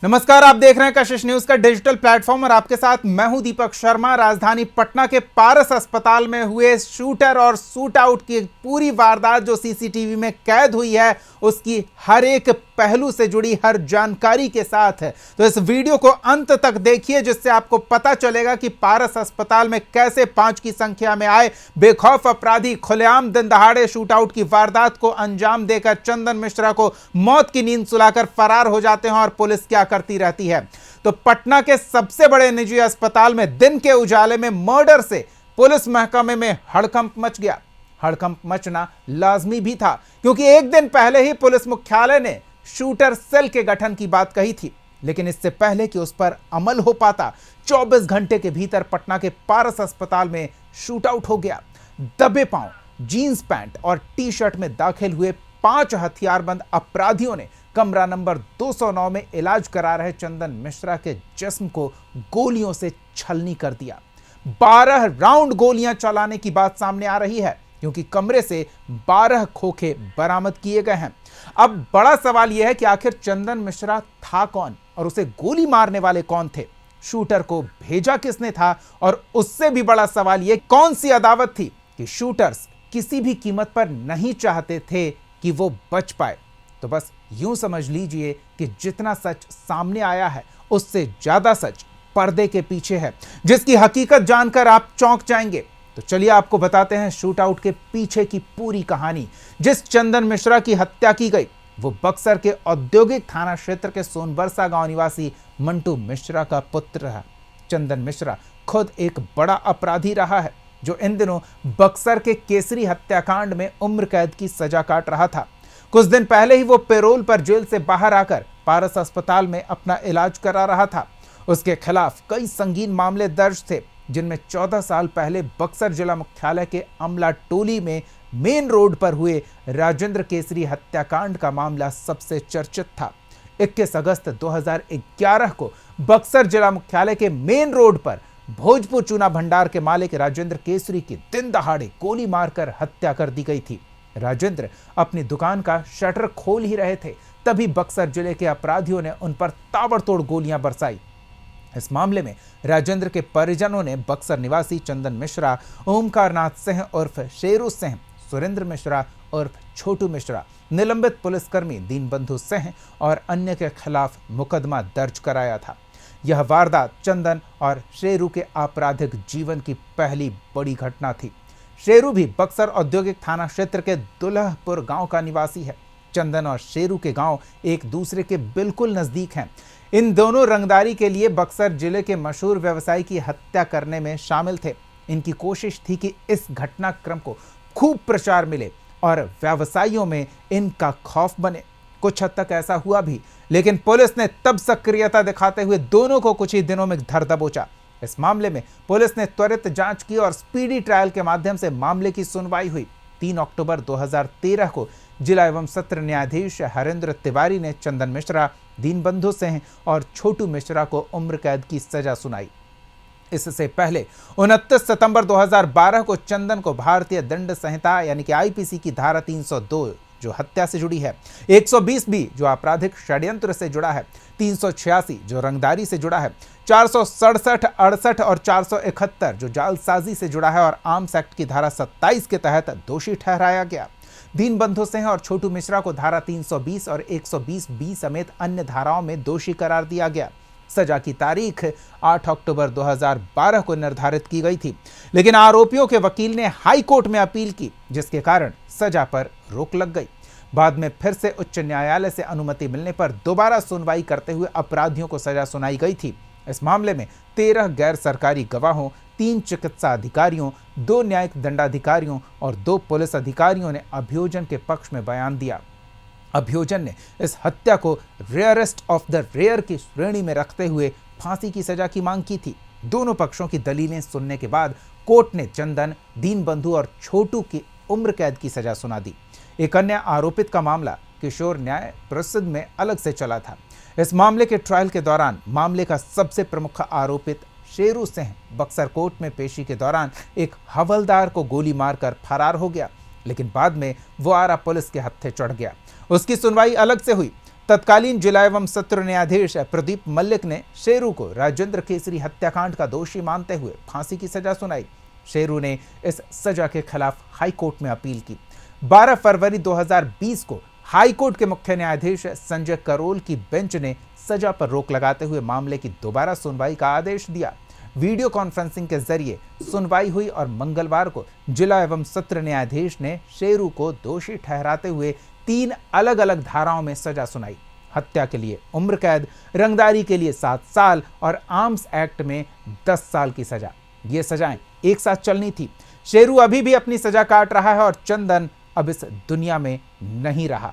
नमस्कार, आप देख रहे हैं कशिश न्यूज का डिजिटल प्लेटफॉर्म और आपके साथ मैं हूं दीपक शर्मा। राजधानी पटना के पारस अस्पताल में हुए शूटर और शूट आउट की पूरी वारदात जो सीसीटीवी में कैद हुई है, उसकी हर एक पहलू से जुड़ी हर जानकारी के साथ है। तो इस वीडियो को अंत तक देखिए, जिससे आपको पता चलेगा कि पारस अस्पताल में कैसे 5 की संख्या में आए बेखौफ अपराधी खुलेआम दिन दहाड़े शूट आउट की वारदात को अंजाम देकर चंदन मिश्रा को मौत की नींद सुलाकर फरार हो जाते हैं और पुलिस क्या करती रहती है। तो पटना के सबसे बड़े निजी अस्पताल में दिन के उजाले में मर्डर से पुलिस महकमे में हड़कंप मच गया। हड़कंप मचना लाजमी भी था, क्योंकि एक दिन पहले ही पुलिस मुख्यालय ने शूटर सेल के गठन की बात कही थी। लेकिन इससे पहले कि उस पर अमल हो पाता, 24 घंटे के भीतर पटना के पारस अस्पताल में शूट आउट हो गया। दबे पांव, जीन्स पैंट और टी शर्ट में दाखिल हुए 5 हथियारबंद अपराधियों ने कमरा नंबर 209 में इलाज करा रहे चंदन मिश्रा के जिस्म को गोलियों से छलनी कर दिया। 12 राउंड गोलियां चलाने की बात सामने आ रही है, क्योंकि कमरे से 12 खोखे बरामद किए गए हैं। अब बड़ा सवाल यह है कि आखिर चंदन मिश्रा था कौन और उसे गोली मारने वाले कौन थे? शूटर को भेजा किसने था? और उससे भी बड़ा सवाल यह, कौन सी अदावत थी कि शूटर्स किसी भी कीमत पर नहीं चाहते थे कि वो बच पाए? तो बस यूं समझ लीजिए कि जितना सच सामने आया है, उससे ज्यादा सच पर्दे के पीछे है, जिसकी हकीकत जानकर आप चौंक जाएंगे। तो चलिए आपको बताते हैं शूट आउट के पीछे की पूरी कहानी। जिस चंदन मिश्रा की हत्या की गई, वो बक्सर के औद्योगिक थाना क्षेत्र के सोनबरसा गांव निवासी मंटू मिश्रा का पुत्र है। चंदन मिश्रा खुद एक बड़ा अपराधी रहा है, जो इन दिनों बक्सर के केसरी हत्याकांड में उम्र कैद की सजा काट रहा था। कुछ दिन पहले ही वो पैरोल पर जेल से बाहर आकर पारस अस्पताल में अपना इलाज करा रहा था। उसके खिलाफ कई संगीन मामले दर्ज थे, जिनमें 14 साल पहले बक्सर जिला मुख्यालय के अमला टोली में मेन रोड पर हुए राजेंद्र केसरी हत्याकांड का मामला सबसे चर्चित था। 21 अगस्त 2011 को बक्सर जिला मुख्यालय के मेन रोड पर भोजपुर चूना भंडार के मालिक राजेंद्र केसरी की दिन दहाड़े गोली मारकर हत्या कर दी गई थी। राजेंद्र अपनी दुकान का शटर खोल ही रहे थे, तभी बक्सर जिले के अपराधियों ने उन पर ताबड़तोड़ गोलियां बरसाई। इस मामले में राजेंद्र के परिजनों ने बक्सर निवासी चंदन मिश्रा, ओमकार नाथ सिंह उर्फ शेरू सिंह, सुरेंद्र मिश्रा उर्फ छोटू मिश्रा, निलंबित पुलिसकर्मी दीनबंधु सिंह और अन्य के खिलाफ मुकदमा दर्ज कराया था। यह वारदात चंदन और शेरू के आपराधिक जीवन की पहली बड़ी घटना थी। शेरू भी बक्सर औद्योगिक थाना क्षेत्र के दुल्हपुर गांव का निवासी है। चंदन और शेरू के गांव एक दूसरे के बिल्कुल नजदीक हैं। इन दोनों रंगदारी के लिए बक्सर जिले के मशहूर व्यवसायी की हत्या करने में शामिल थे। इनकी कोशिश थी कि इस घटनाक्रम को खूब प्रचार मिले और व्यवसायियों में इनका खौफ बने। कुछ हद तक ऐसा हुआ भी, लेकिन पुलिस ने तब सक्रियता दिखाते हुए दोनों को कुछ ही दिनों में धर दबोचा। इस मामले में पुलिस ने त्वरित जांच की और स्पीडी ट्रायल के माध्यम से मामले की सुनवाई हुई। 3 अक्टूबर 2013 को जिला एवं सत्र न्यायाधीश हरेंद्र तिवारी ने चंदन मिश्रा, दीनबंधु सिंह और छोटू मिश्रा को उम्र कैद की सजा सुनाई। इससे पहले 29 सितंबर 2012 को चंदन को भारतीय दंड संहिता यानी कि आईपीसी की धारा 302 जो हत्या से जुड़ी है, 120 बी जो आपराधिक षड्यंत्र से जुड़ा है, 386 जो रंगदारी से जुड़ा है, 467, 68 और 471 जो जालसाजी से जुड़ा है और आर्म्स एक्ट की धारा 27 के तहत दोषी ठहराया गया। दीनबंधु सिंह और छोटू मिश्रा को धारा 320 और 120 बी समेत अन्य धाराओं में दोषी करार दिया गया। सजा की तारीख 8 अक्टूबर 2012 को निर्धारित की गई थी, लेकिन आरोपियों के वकील ने हाई कोर्ट में अपील की, जिसके कारण सजा पर रोक लग गई। बाद में फिर से उच्च न्यायालय से अनुमति मिलने पर दोबारा सुनवाई करते हुए अपराधियों को सजा सुनाई गई थी। इस मामले में 13 गैर सरकारी गवाहों, 3 चिकित्सा अधिकारियों, 2 न्यायिक दंडाधिकारियों और 2 पुलिस अधिकारियों ने अभियोजन के पक्ष में बयान दिया। अभियोजन ने इस हत्या को रेयरेस्ट ऑफ द रेयर की श्रेणी में रखते हुए फांसी की सजा की मांग की थी। दोनों पक्षों की दलीलें सुनने के बाद कोर्ट ने चंदन, दीनबंधु और छोटू की उम्र कैद की सजा सुना दी। एक अन्य आरोपित का मामला किशोर न्याय परिषद में अलग से चला था। इस मामले के ट्रायल के दौरान मामले का सबसे प्रमुख आरोपित शेरू सिंह बक्सर कोर्ट में पेशी के दौरान एक हवलदार को गोली मारकर फरार हो गया, लेकिन बाद में वो आरा पुलिस के हत्थे चढ़ गया। उसकी सुनवाई अलग से हुई। तत्कालीन जिला एवं सत्र न्यायाधीश प्रदीप मल्लिक ने शेरू को राजेंद्र केसरी हत्याकांड का दोषी मानते हुए फांसी की सजा सुनाई। शेरू ने इस सजा के खिलाफ हाईकोर्ट में अपील की। 12 फरवरी 2020 को हाईकोर्ट के मुख्य न्यायाधीश संजय करोल की बेंच ने सजा पर रोक लगाते हुए मामले की दोबारा सुनवाई का आदेश दिया। वीडियो कॉन्फ्रेंसिंग के जरिए सुनवाई हुई और मंगलवार को जिला एवं सत्र न्यायाधीश ने शेरू को दोषी ठहराते हुए 3 अलग अलग धाराओं में सजा सुनाई। हत्या के लिए उम्र कैद, रंगदारी के लिए 7 साल और आर्म्स एक्ट में 10 साल की सजा। ये सजाएं एक साथ चलनी थी। शेरू अभी भी अपनी सजा काट रहा है और चंदन अब इस दुनिया में नहीं रहा।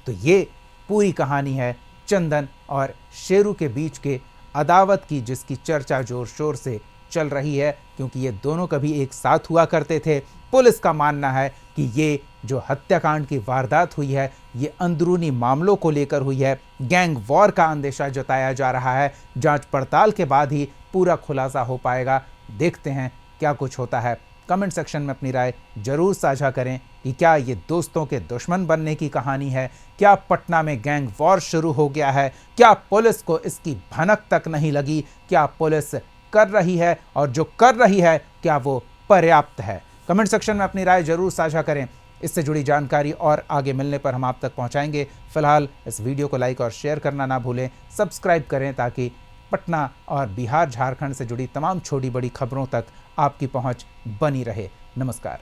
तो ये पूरी कहानी है चंदन और शेरू के बीच के अदावत की, जिसकी चर्चा जोर शोर से चल रही है, क्योंकि ये दोनों कभी एक साथ हुआ करते थे। पुलिस का मानना है कि ये जो हत्याकांड की वारदात हुई है ये अंदरूनी मामलों को लेकर हुई है। गैंग वॉर का अंदेशा जताया जा रहा है। जांच पड़ताल के बाद ही पूरा खुलासा हो पाएगा। देखते हैं क्या कुछ होता है। कमेंट सेक्शन में अपनी राय जरूर साझा करें कि क्या ये दोस्तों के दुश्मन बनने की कहानी है, क्या पटना में गैंग वॉर शुरू हो गया है, क्या पुलिस को इसकी भनक तक नहीं लगी, क्या पुलिस कर रही है और जो कर रही है क्या वो पर्याप्त है। कमेंट सेक्शन में अपनी राय जरूर साझा करें। इससे जुड़ी जानकारी और आगे मिलने पर हम आप तक पहुंचाएंगे। फिलहाल इस वीडियो को लाइक और शेयर करना ना भूलें। सब्सक्राइब करें ताकि पटना और बिहार झारखंड से जुड़ी तमाम छोटी बड़ी खबरों तक आपकी पहुंच बनी रहे। नमस्कार।